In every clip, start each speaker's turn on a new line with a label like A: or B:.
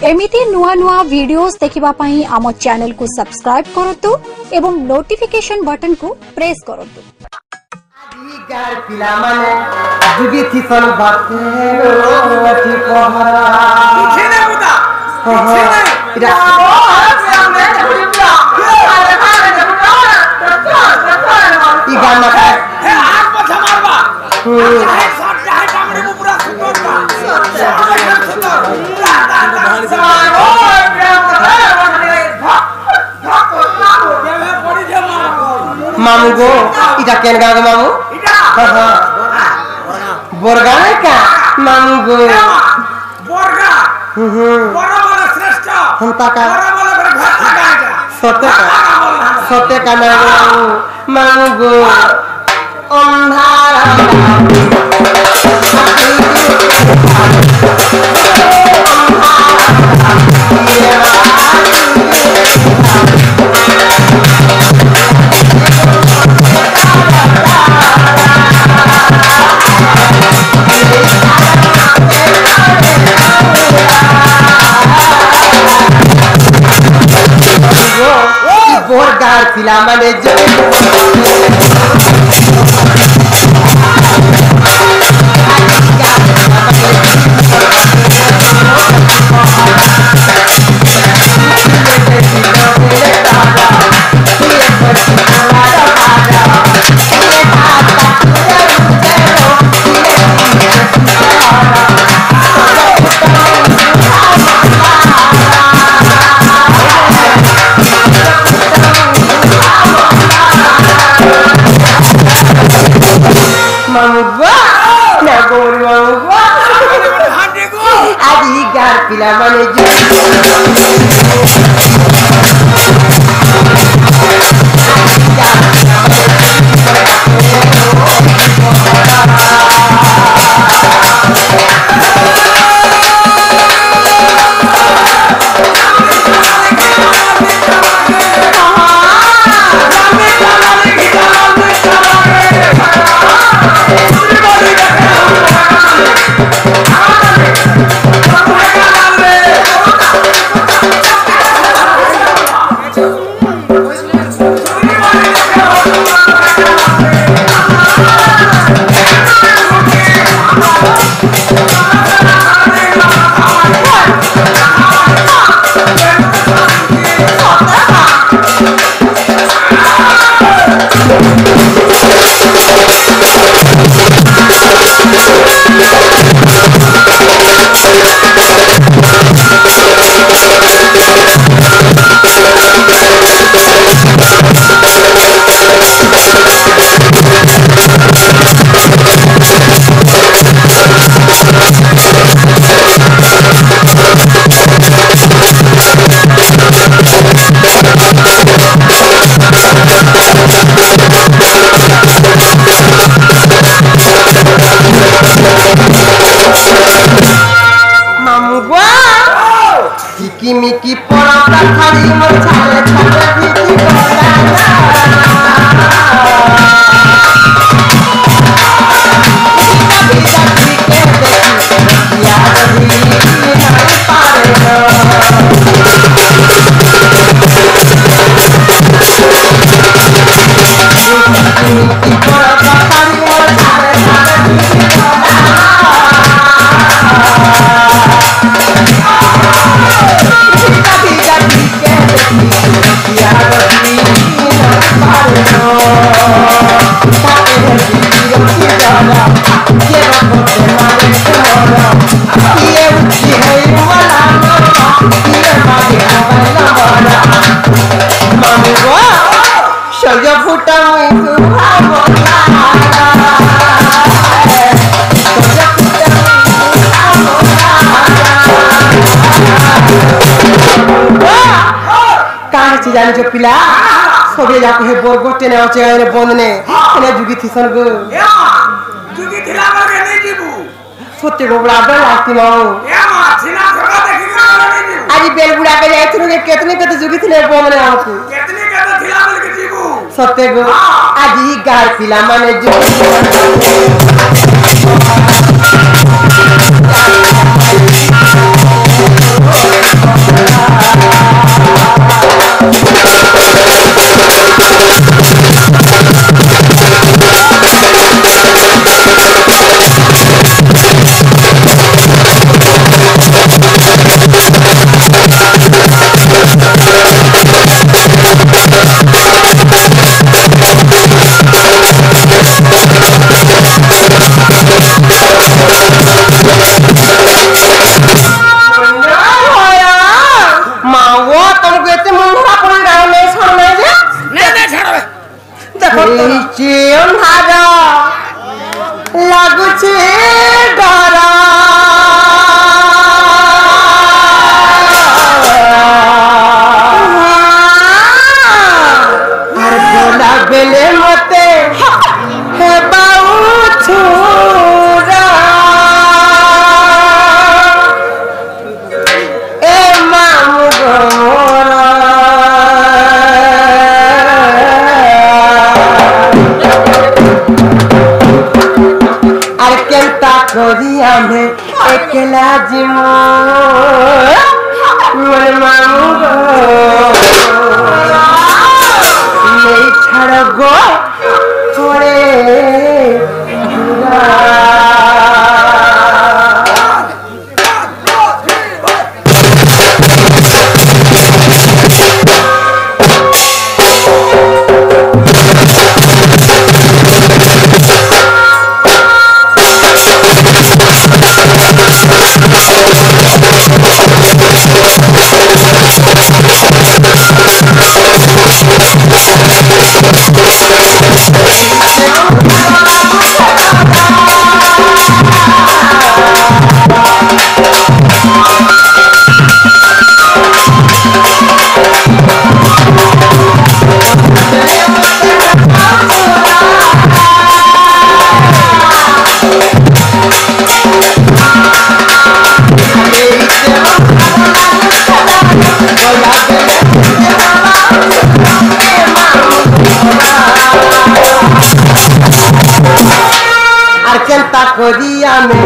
A: एमिति नुआ नुआ वीडियोस देखिबा पई आम चैनल को सब्सक्राइब करतु एवं नोटिफिकेशन बटन को प्रेस करतु।
B: गार पिला माने जुगी थी सन बाते रोटी पहरा पीछे ने बुदा पीछे ने इरा ई गाना का हे आग पछा मारबा है शॉट है कामड़ी को पूरा सुतर मामू गो इटा केन गाग मामू बोरगा है का मामू गो बोरगा बोरा वाला श्रेष्ठ हम ता का बोरा वाला घर सत्य का मामू गो अंधारा बोरगार पिला माने जो पिला माने जो मिकी पड़ा खाली मर छाले छाले भीती जाने जो पिला सबे जाके है बोर गोटे ने आचे रे बंदने ने जुगी थिसन गो जुगी थिला के नहीं जीबू सत्य गो बड़ा बड़ आस्ती माओ ए मा थिला थोड़ा देखि के नहीं जीबू आज बेल बुड़ा के जाय थरो के कितने कते जुगी थिले बंदने आको कितने कते थिला बोल के जीबू सत्य गो आज ही गार पिला माने जो Oh केंता करी आमे एकला जिमो मोर मामू नहीं छाड़ गो थोड़े केंता करी आमे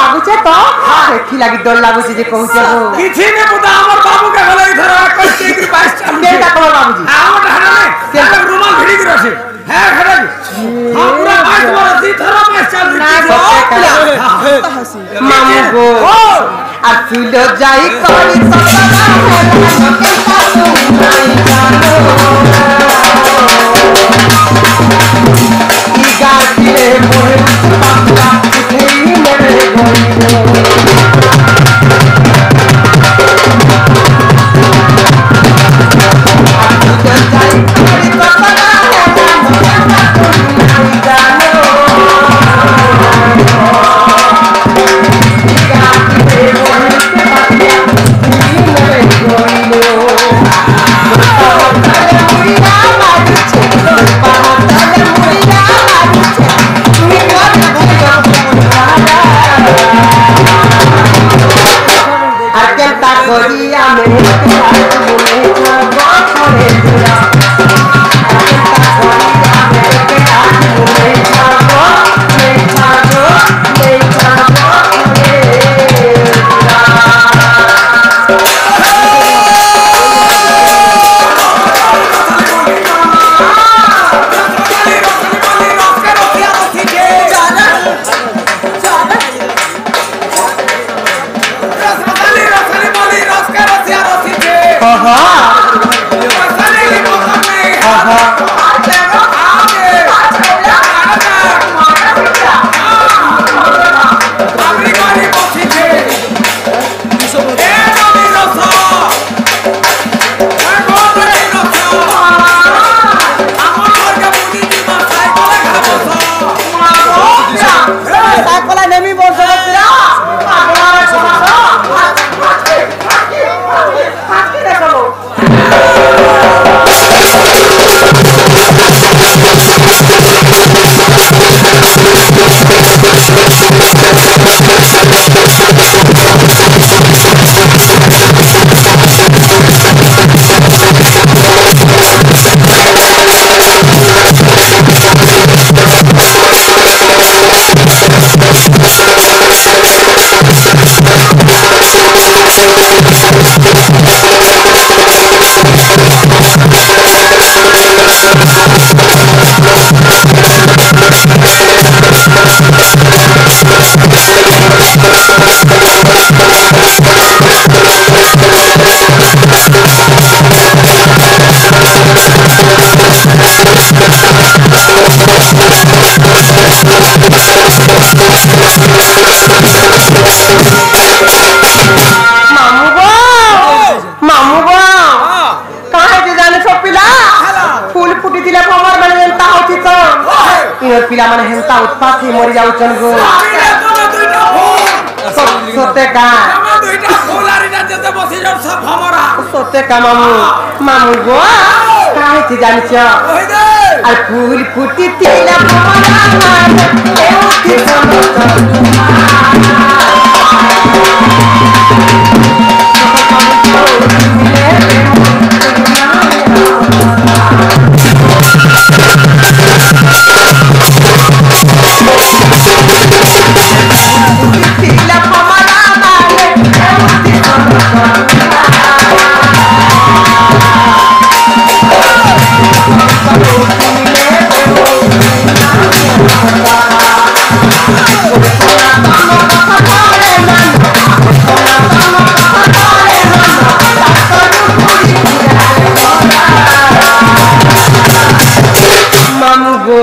B: देखी लगी डर लागुची जे कहउछ हो
C: किछि ने बुदा हमर बाबू के हलै इधर आकर के की पास चल
B: केटा कहो बाबूजी
C: आउ ढाना में के रुमाल भिड़ी गिरो छे है खड़ा हम पूरा पास बरसी थरा पास चल
B: मामू गो आ सुलो जाई करी सपना है केटा तू नहीं जानो ई गाती रे मोहे बाबा उठेई मेरे गोई पिला माने हेंता उत्पात ही मरि जाउछन गो
C: আরে তুমি দুইটা ফোন
B: सत्य का
C: তুমি দুইটা ফোলারি না যেতে বসি যাও সব हमरा
B: सत्य का मामू मामू गो काहे थी जानिछ
C: ওই দে
B: आ फूल फूटी तिला भमरा एउठी तिला भमरा माने एउठी मामू गो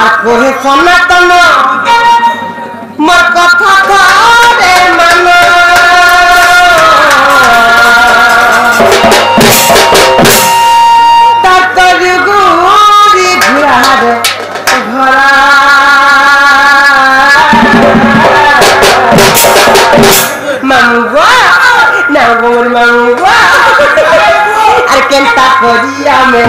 B: আর কোহে সনাতন মোর কথা ধরে মান তার গুরি ঘুরার ঘরা মামু গো না গো মামু গো আর কেনটা করিয়া মে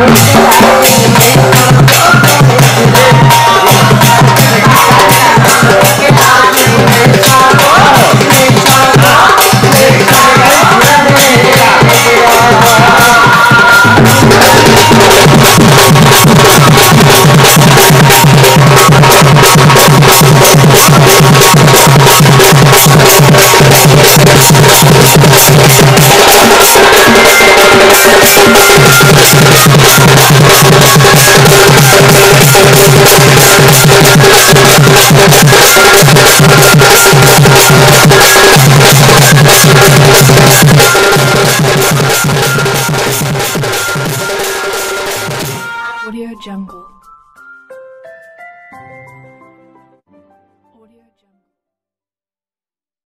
D: Audio Jungle.